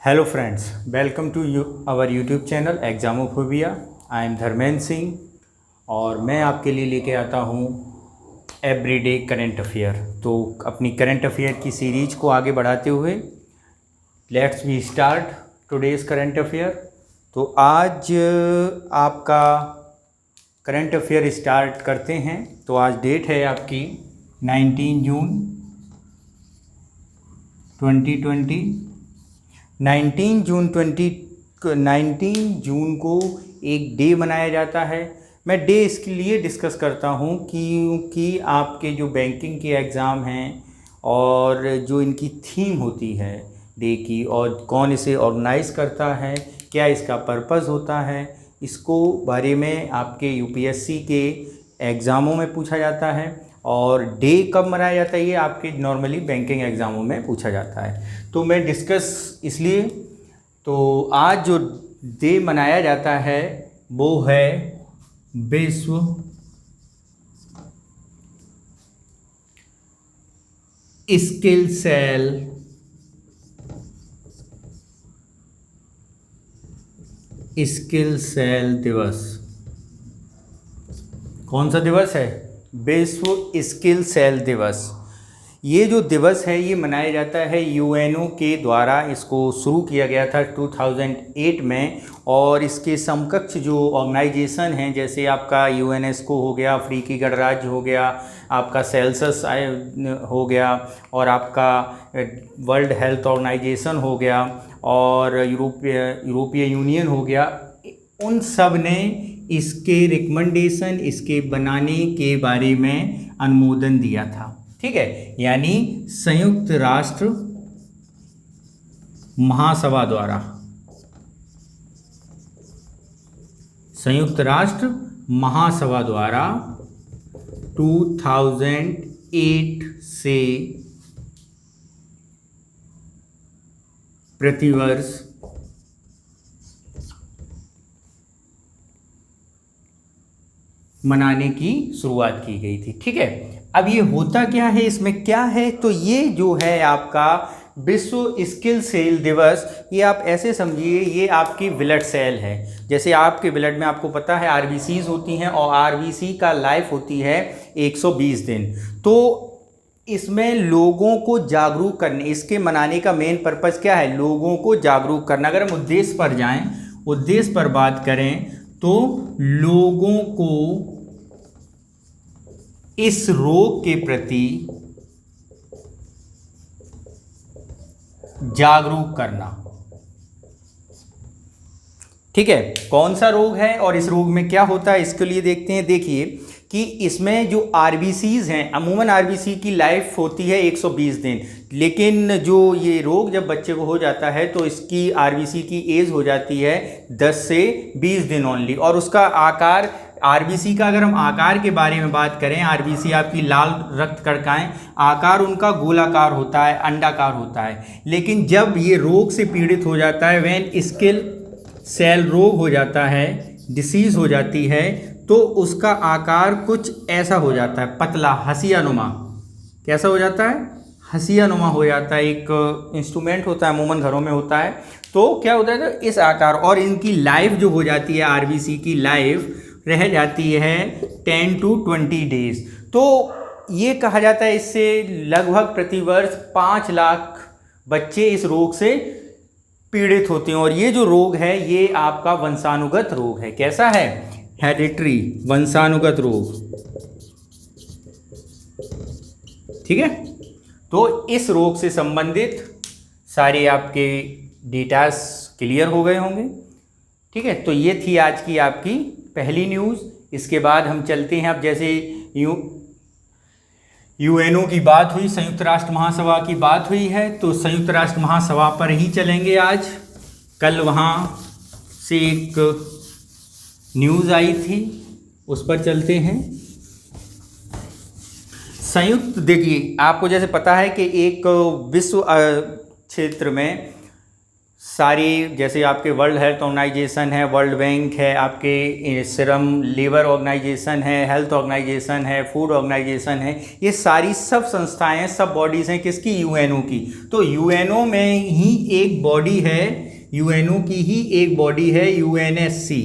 Hello friends, welcome to our YouTube channel Examophobia. I am Dharmendra Singh और मैं आपके लिए लेके आता हूँ एवरीडे करंट अफेयर। तो अपनी करंट अफेयर की सीरीज को आगे बढ़ाते हुए let's we start today's current affair. तो आज आपका करंट अफेयर स्टार्ट करते हैं। तो आज डेट है आपकी 19 जून 2020। 19 जून को एक डे मनाया जाता है। मैं डे इसके लिए डिस्कस करता हूँ क्योंकि आपके जो बैंकिंग के एग्ज़ाम हैं और जो इनकी थीम होती है डे की और कौन इसे ऑर्गेनाइज़ करता है, क्या इसका पर्पस होता है, इसको बारे में आपके यूपीएससी के एग्ज़ामों में पूछा जाता है। और डे कब मनाया जाता है ये आपके नॉर्मली बैंकिंग एग्ज़ामों में पूछा जाता है। तो मैं डिस्कस इसलिए, तो आज जो डे मनाया जाता है वो है विश्व स्किल सेल दिवस। कौन सा दिवस है? विश्व स्किल सेल दिवस। ये जो दिवस है ये मनाया जाता है यूएनओ के द्वारा। इसको शुरू किया गया था 2008 में और इसके समकक्ष जो ऑर्गेनाइजेशन हैं जैसे आपका यूनेस्को हो गया, अफ्रीकी गणराज्य हो गया, आपका सेल्सस हो गया और आपका वर्ल्ड हेल्थ ऑर्गेनाइजेशन हो गया और यूरोपीय यूनियन हो गया। उन सब ने इसके रिकमेंडेशन, इसके बनाने के बारे में अनुमोदन दिया था। ठीक है, यानी संयुक्त राष्ट्र महासभा द्वारा, संयुक्त राष्ट्र महासभा द्वारा 2008 से प्रतिवर्ष मनाने की शुरुआत की गई थी। ठीक है, अब ये होता क्या है, इसमें क्या है? तो ये जो है आपका विश्व स्किल सेल दिवस, ये आप ऐसे समझिए ये आपकी ब्लड सेल है। जैसे आपके ब्लड में आपको पता है आरबीसीज होती हैं और आरबीसी का लाइफ होती है 120 दिन। तो इसमें लोगों को जागरूक करने, इसके मनाने का मेन पर्पस क्या है? लोगों को जागरूक करना। अगर हम उद्देश्य पर जाएं, उद्देश्य पर बात करें तो लोगों को इस रोग के प्रति जागरूक करना। ठीक है, कौन सा रोग है और इस रोग में क्या होता है इसके लिए देखते हैं। देखिए कि इसमें जो आरबीसीज हैं, अमूमन आरबीसी की लाइफ होती है 120 दिन, लेकिन जो ये रोग जब बच्चे को हो जाता है तो इसकी आरबीसी की एज हो जाती है 10 से 20 दिन ओनली। और उसका आकार, आरबीसी का अगर हम आकार के बारे में बात करें, आरबीसी आपकी लाल रक्त कणिकाएं, आकार उनका गोलाकार होता है, अंडाकार होता है। लेकिन जब ये रोग से पीड़ित हो जाता है, व्हेन स्किल सेल रोग हो जाता है, डिसीज हो जाती है, तो उसका आकार कुछ ऐसा हो जाता है, पतला हसियानुमा। कैसा हो जाता है? हसियानुमा हो जाता है। एक इंस्ट्रूमेंट होता है, अमूमन घरों में होता है। तो क्या होता है, तो इस आकार, और इनकी लाइफ जो हो जाती है, आरबीसी की लाइफ रह जाती है 10 to 20 डेज। तो ये कहा जाता है इससे लगभग प्रतिवर्ष 5 लाख बच्चे इस रोग से पीड़ित होते हैं। और ये जो रोग है ये आपका वंशानुगत रोग है। कैसा है? हेरिडिटरी, वंशानुगत रोग। ठीक है, तो इस रोग से संबंधित सारे आपके डेटास क्लियर हो गए होंगे। ठीक है, तो ये थी आज की आपकी पहली न्यूज़। इसके बाद हम चलते हैं, अब जैसे यूएनओ की बात हुई, संयुक्त राष्ट्र महासभा की बात हुई है, तो संयुक्त राष्ट्र महासभा पर ही चलेंगे आज। कल वहाँ से एक न्यूज़ आई थी, उस पर चलते हैं। संयुक्त, देखिए आपको जैसे पता है कि एक विश्व क्षेत्र में सारी, जैसे आपके वर्ल्ड हेल्थ ऑर्गेनाइजेशन है, वर्ल्ड बैंक है, आपके सीरम लेबर ऑर्गेनाइजेशन है, हेल्थ ऑर्गेनाइजेशन है, फूड ऑर्गेनाइजेशन है, ये सारी सब संस्थाएं, सब बॉडीज़ हैं किसकी, यूएनओ की। तो यूएनओ में ही एक बॉडी है, यूएनओ की ही एक बॉडी है यूएनएससी,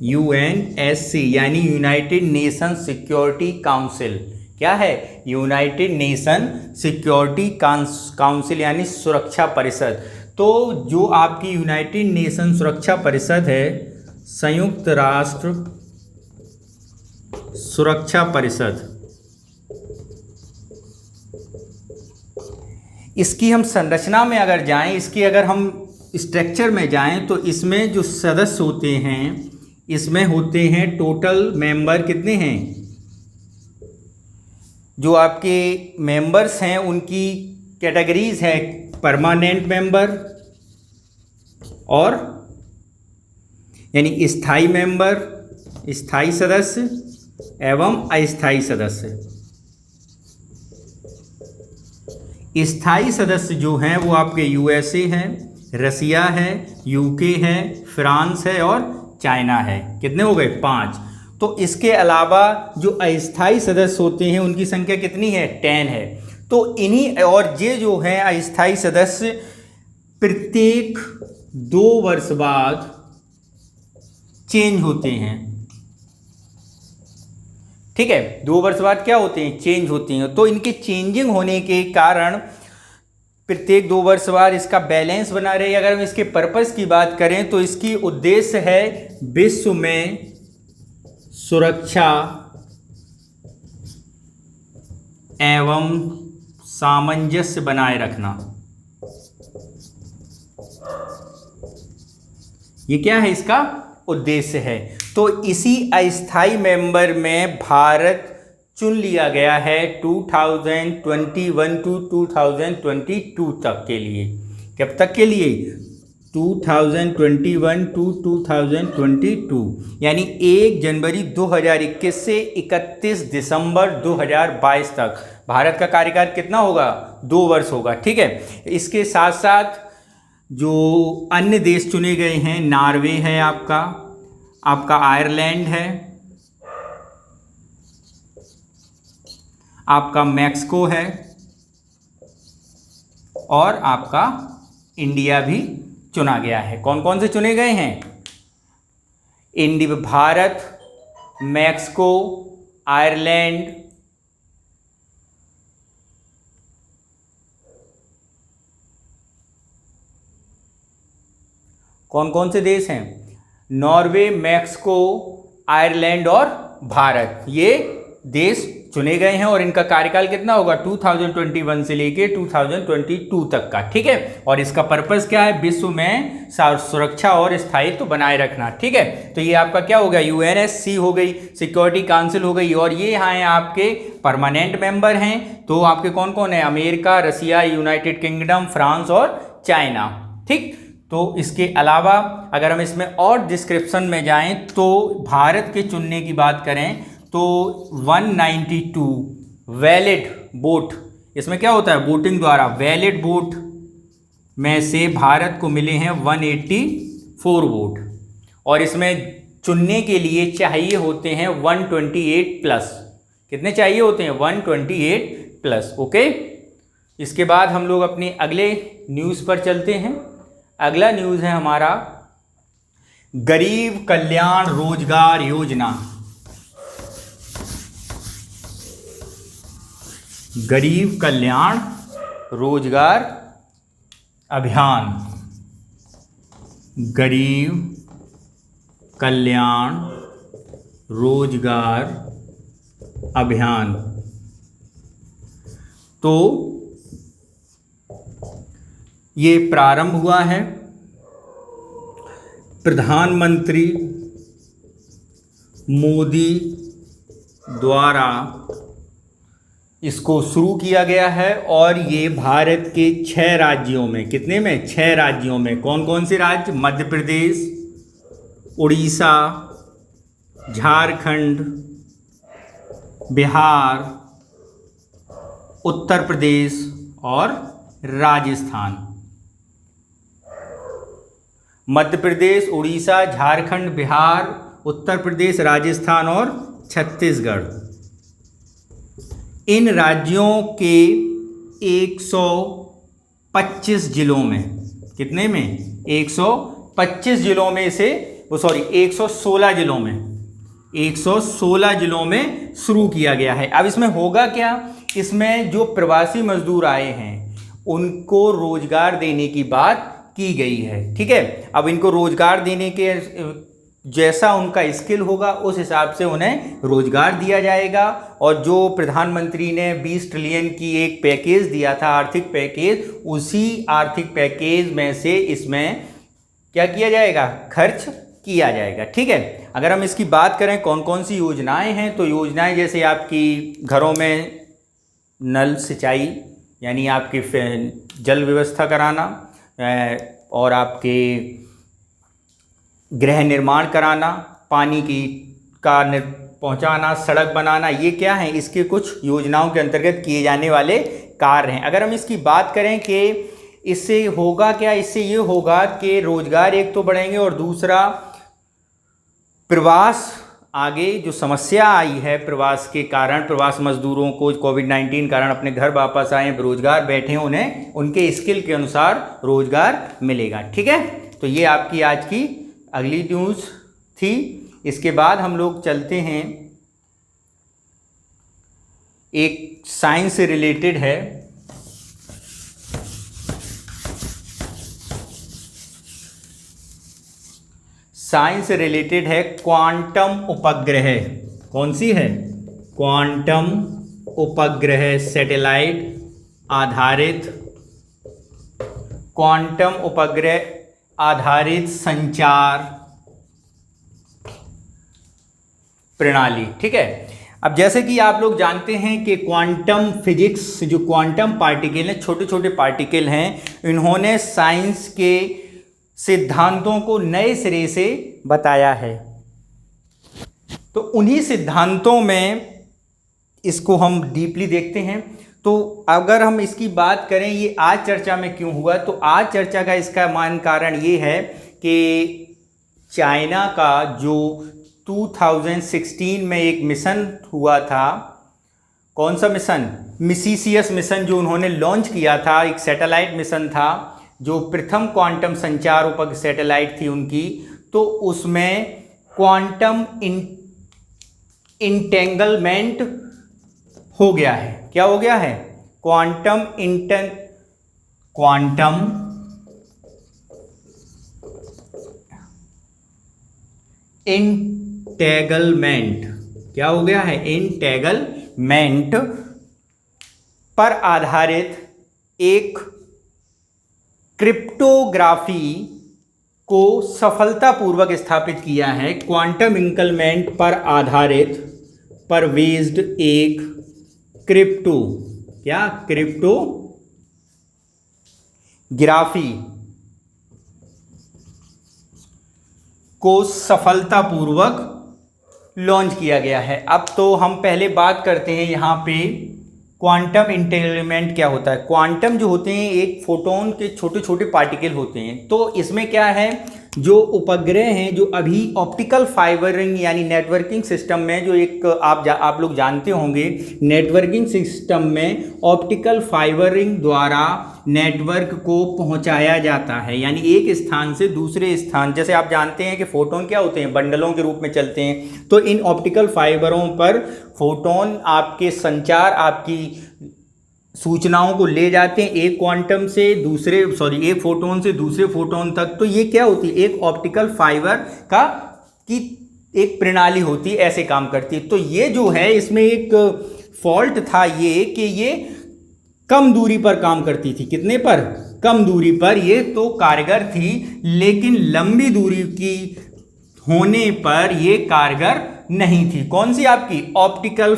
यूएनएससी यानी यूनाइटेड नेशन सिक्योरिटी काउंसिल। क्या है, यूनाइटेड नेशन सिक्योरिटी काउंसिल यानी सुरक्षा परिषद। तो जो आपकी यूनाइटेड नेशन सुरक्षा परिषद है, संयुक्त राष्ट्र सुरक्षा परिषद, इसकी हम संरचना में अगर जाएं, इसकी अगर हम स्ट्रक्चर में जाएं, तो इसमें जो सदस्य होते हैं, इसमें होते हैं टोटल मेंबर कितने हैं, जो आपके मेंबर्स हैं उनकी कैटेगरीज है, परमानेंट मेंबर और यानी स्थायी मेंबर, स्थायी सदस्य एवं अस्थायी सदस्य। स्थायी सदस्य जो हैं वो आपके यूएसए है, रसिया है, यूके है, फ्रांस है और चाइना है। कितने हो गए, 5। तो इसके अलावा जो अस्थायी सदस्य होते हैं उनकी संख्या कितनी है, 10 है। तो इन्हीं और ये जो हैं अस्थायी सदस्य प्रत्येक 2 वर्ष बाद चेंज होते हैं। ठीक है, 2 वर्ष बाद क्या होते हैं, चेंज होते हैं। तो इनके चेंजिंग होने के कारण प्रत्येक 2 वर्ष बाद इसका बैलेंस बना रहे। अगर हम इसके पर्पस की बात करें तो इसकी उद्देश्य है विश्व में सुरक्षा एवं सामंजस्य बनाए रखना। ये क्या है, इसका उद्देश्य है। तो इसी अस्थायी मेंबर में भारत चुन लिया गया है 2021 टू 2022 तक के लिए। कब तक के लिए, 2021 टू 2022 यानी 1 जनवरी 2021 से 31 दिसंबर 2022 तक भारत का कार्यकाल कितना होगा, 2 वर्ष होगा। ठीक है, इसके साथ साथ जो अन्य देश चुने गए हैं, नॉर्वे है आपका आयरलैंड है, आपका मैक्सिको है और आपका इंडिया भी चुना गया है। कौन कौन से चुने गए हैं, इंडिया, भारत, मैक्सिको, आयरलैंड, कौन कौन से देश हैं, नॉर्वे, मैक्सिको, आयरलैंड और भारत, ये देश चुने गए हैं। और इनका कार्यकाल कितना होगा, 2021 से लेके 2022 तक का। ठीक है, और इसका पर्पस क्या है, विश्व में सुरक्षा और स्थायित्व बनाए रखना। ठीक है, तो ये आपका क्या हो गया, यूएनएससी हो गई, सिक्योरिटी काउंसिल हो गई। और ये यहाँ आपके परमानेंट मेंबर हैं। तो आपके कौन कौन है, अमेरिका, रसिया, यूनाइटेड किंगडम, फ्रांस और चाइना। ठीक, तो इसके अलावा अगर हम इसमें और डिस्क्रिप्शन में जाएं तो भारत के चुनने की बात करें तो 192 वैलिड वोट, इसमें क्या होता है, वोटिंग द्वारा वैलिड वोट में से भारत को मिले हैं 184 वोट। और इसमें चुनने के लिए चाहिए होते हैं 128 प्लस। कितने चाहिए होते हैं, 128 प्लस। ओके, इसके बाद हम लोग अपने अगले न्यूज़ पर चलते हैं। अगला न्यूज़ है हमारा गरीब कल्याण रोजगार योजना। गरीब कल्याण रोजगार अभियान, गरीब कल्याण रोजगार अभियान। तो ये प्रारंभ हुआ है, प्रधानमंत्री मोदी द्वारा इसको शुरू किया गया है। और ये भारत के 6 राज्यों में, कितने में, 6 राज्यों में। कौन कौन से राज्य, मध्य प्रदेश, उड़ीसा, झारखंड, बिहार, उत्तर प्रदेश और राजस्थान। मध्य प्रदेश, उड़ीसा, झारखंड, बिहार, उत्तर प्रदेश, राजस्थान और छत्तीसगढ़। इन राज्यों के 125 जिलों में, कितने में, 125 जिलों में से 116 जिलों में, 116 जिलों में शुरू किया गया है। अब इसमें होगा क्या, इसमें जो प्रवासी मजदूर आए हैं उनको रोजगार देने की बात की गई है। ठीक है, अब इनको रोजगार देने के जैसा उनका स्किल होगा उस हिसाब से उन्हें रोजगार दिया जाएगा। और जो प्रधानमंत्री ने 20 ट्रिलियन की एक पैकेज दिया था, आर्थिक पैकेज, उसी आर्थिक पैकेज में से इसमें क्या किया जाएगा, खर्च किया जाएगा। ठीक है, अगर हम इसकी बात करें कौन कौन सी योजनाएं हैं, तो योजनाएं जैसे आपकी घरों में नल सिंचाई यानी आपकी जल व्यवस्था कराना, और आपके गृह निर्माण कराना, पानी की का पहुंचाना, सड़क बनाना, ये क्या है, इसके कुछ योजनाओं के अंतर्गत किए जाने वाले कार्य हैं। अगर हम इसकी बात करें कि इससे होगा क्या, इससे ये होगा कि रोजगार एक तो बढ़ेंगे और दूसरा प्रवास, आगे जो समस्या आई है प्रवास के कारण, प्रवास मजदूरों को कोविड-19 कारण अपने घर वापस आए, बेरोजगार बैठे, उन्हें उनके स्किल के अनुसार रोजगार मिलेगा। ठीक है, तो ये आपकी आज की अगली न्यूज़ थी। इसके बाद हम लोग चलते हैं, एक साइंस से रिलेटेड है। साइंस से रिलेटेड है क्वांटम उपग्रह। कौन सी है, क्वांटम उपग्रह, सैटेलाइट आधारित, क्वांटम उपग्रह आधारित संचार प्रणाली। ठीक है, अब जैसे कि आप लोग जानते हैं कि क्वांटम फिजिक्स, जो क्वांटम पार्टिकल हैं, छोटे छोटे पार्टिकल हैं, इन्होंने साइंस के सिद्धांतों को नए सिरे से बताया है। तो उन्हीं सिद्धांतों में इसको हम डीपली देखते हैं। तो अगर हम इसकी बात करें ये आज चर्चा में क्यों हुआ, तो आज चर्चा का इसका मान कारण ये है कि चाइना का जो 2016 में एक मिशन हुआ था, कौन सा मिशन, मिसिसियस मिशन, जो उन्होंने लॉन्च किया था, एक सैटेलाइट मिशन था, जो प्रथम क्वांटम संचार उपग्रह सैटेलाइट थी उनकी। तो उसमें क्वांटम इंटेंगलमेंट हो गया है। क्या हो गया है, क्वांटम इंटेगलमेंट, क्या हो गया है, इंटेगलमेंट पर आधारित एक क्रिप्टोग्राफी को सफलतापूर्वक स्थापित किया है। क्वांटम इंटेगलमेंट पर आधारित, पर बेस्ड एक क्रिप्टो, क्या, क्रिप्टोग्राफी को सफलतापूर्वक लॉन्च किया गया है। अब तो हम पहले बात करते हैं यहाँ पे क्वांटम इंटेंगलमेंट क्या होता है। क्वांटम जो होते हैं एक फोटोन के छोटे छोटे पार्टिकल होते हैं। तो इसमें क्या है, जो उपग्रह हैं, जो अभी ऑप्टिकल फाइबरिंग यानी नेटवर्किंग सिस्टम में, जो एक आप लोग जानते होंगे, नेटवर्किंग सिस्टम में ऑप्टिकल फाइबरिंग द्वारा नेटवर्क को पहुंचाया जाता है, यानी एक स्थान से दूसरे स्थान। जैसे आप जानते हैं कि फोटोन क्या होते हैं, बंडलों के रूप में चलते हैं। तो इन ऑप्टिकल फाइबरों पर फोटोन आपके संचार, आपकी सूचनाओं को ले जाते हैं एक क्वांटम से एक फोटोन से दूसरे फोटोन तक। तो ये क्या होती है, एक ऑप्टिकल फाइबर की एक प्रणाली होती है, ऐसे काम करती है। तो ये जो है, इसमें एक फॉल्ट था ये कि ये कम दूरी पर काम करती थी। कितने पर, कम दूरी पर ये तो कारगर थी, लेकिन लंबी दूरी की होने पर ये कारगर नहीं थी। कौन सी आपकी ऑप्टिकल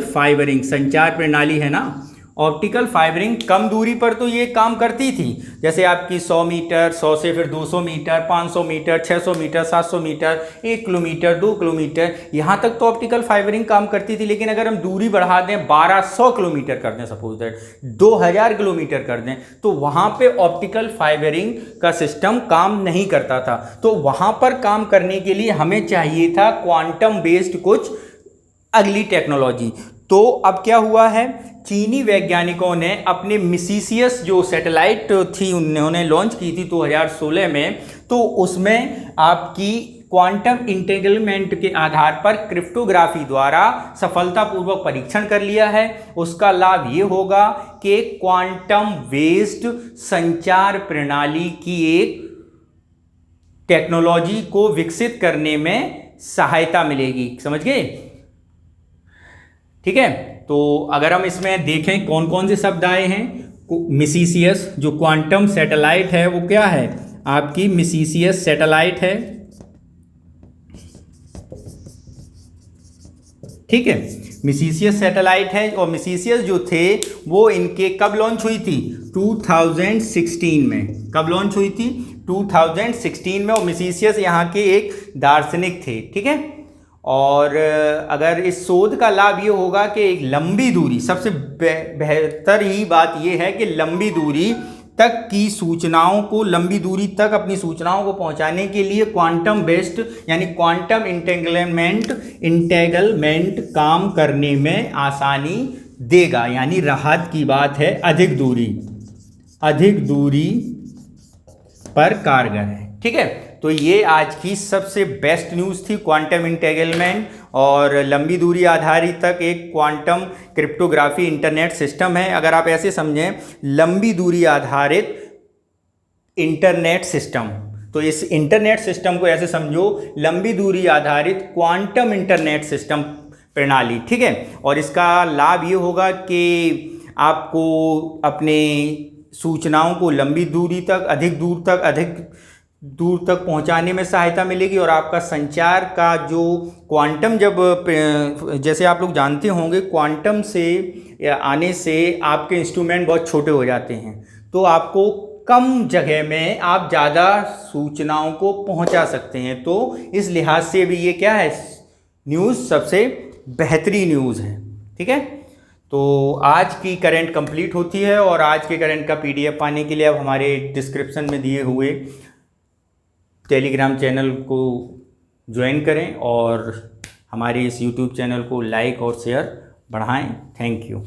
फाइबरिंग संचार प्रणाली है ना, ऑप्टिकल फाइबरिंग कम दूरी पर तो ये काम करती थी, जैसे आपकी 100 मीटर, 100 से फिर 200 metre, 500 metre, 600 metre, 700 metre, 1 kilometre, 2 kilometre, यहाँ तक तो ऑप्टिकल फाइबरिंग काम करती थी। लेकिन अगर हम दूरी बढ़ा दें, 1200 किलोमीटर कर दें, सपोज दैट 2000 किलोमीटर कर दें, तो वहाँ पे ऑप्टिकल फाइबरिंग का सिस्टम काम नहीं करता था। तो वहाँ पर काम करने के लिए हमें चाहिए था क्वांटम बेस्ड कुछ अगली टेक्नोलॉजी। तो अब क्या हुआ है, चीनी वैज्ञानिकों ने अपने मिसिसियस जो सैटेलाइट थी उन्होंने लॉन्च की थी 2016 में, तो उसमें आपकी क्वांटम इंटेंगलमेंट के आधार पर क्रिप्टोग्राफी द्वारा सफलतापूर्वक परीक्षण कर लिया है। उसका लाभ ये होगा कि क्वांटम बेस्ड संचार प्रणाली की एक टेक्नोलॉजी को विकसित करने में सहायता मिलेगी। समझ गए? ठीक है, तो अगर हम इसमें देखें कौन कौन से शब्द आए हैं, मिसिसियस जो क्वांटम सैटेलाइट है वो क्या है, आपकी मिसिसियस सैटेलाइट है। ठीक है, मिसिसियस सैटेलाइट है। और मिसिसियस जो थे वो इनके कब लॉन्च हुई थी, 2016 में। कब लॉन्च हुई थी, 2016 में। और मिसिसियस यहाँ के एक दार्शनिक थे। ठीक है, और अगर इस शोध का लाभ ये होगा कि एक लंबी दूरी, सबसे बेहतर ही बात ये है कि लंबी दूरी तक की सूचनाओं को, लंबी दूरी तक अपनी सूचनाओं को पहुंचाने के लिए क्वांटम बेस्ड यानी क्वांटम इंटेंगलमेंट काम करने में आसानी देगा। यानी राहत की बात है, अधिक दूरी पर कारगर है। ठीक है, तो ये आज की सबसे बेस्ट न्यूज़ थी, क्वांटम इंटेंगलमेंट और लंबी दूरी आधारित तक एक क्वांटम क्रिप्टोग्राफी इंटरनेट सिस्टम है। अगर आप ऐसे समझें, लंबी दूरी आधारित इंटरनेट सिस्टम, तो इस इंटरनेट सिस्टम को ऐसे समझो, लंबी दूरी आधारित क्वांटम इंटरनेट सिस्टम प्रणाली। ठीक है, और इसका लाभ ये होगा कि आपको अपने सूचनाओं को लंबी दूरी तक, अधिक दूर तक पहुंचाने में सहायता मिलेगी। और आपका संचार का जो क्वांटम, जैसे आप लोग जानते होंगे, क्वांटम से आने से आपके इंस्ट्रूमेंट बहुत छोटे हो जाते हैं, तो आपको कम जगह में आप ज़्यादा सूचनाओं को पहुंचा सकते हैं। तो इस लिहाज से भी ये क्या है, न्यूज़ सबसे बेहतरीन न्यूज़ है। ठीक है, तो आज की करंट कंप्लीट होती है। और आज के करंट का PDF पाने के लिए आप हमारे डिस्क्रिप्शन में दिए हुए टेलीग्राम चैनल को ज्वाइन करें और हमारे इस YouTube चैनल को लाइक और शेयर बढ़ाएं। Thank you.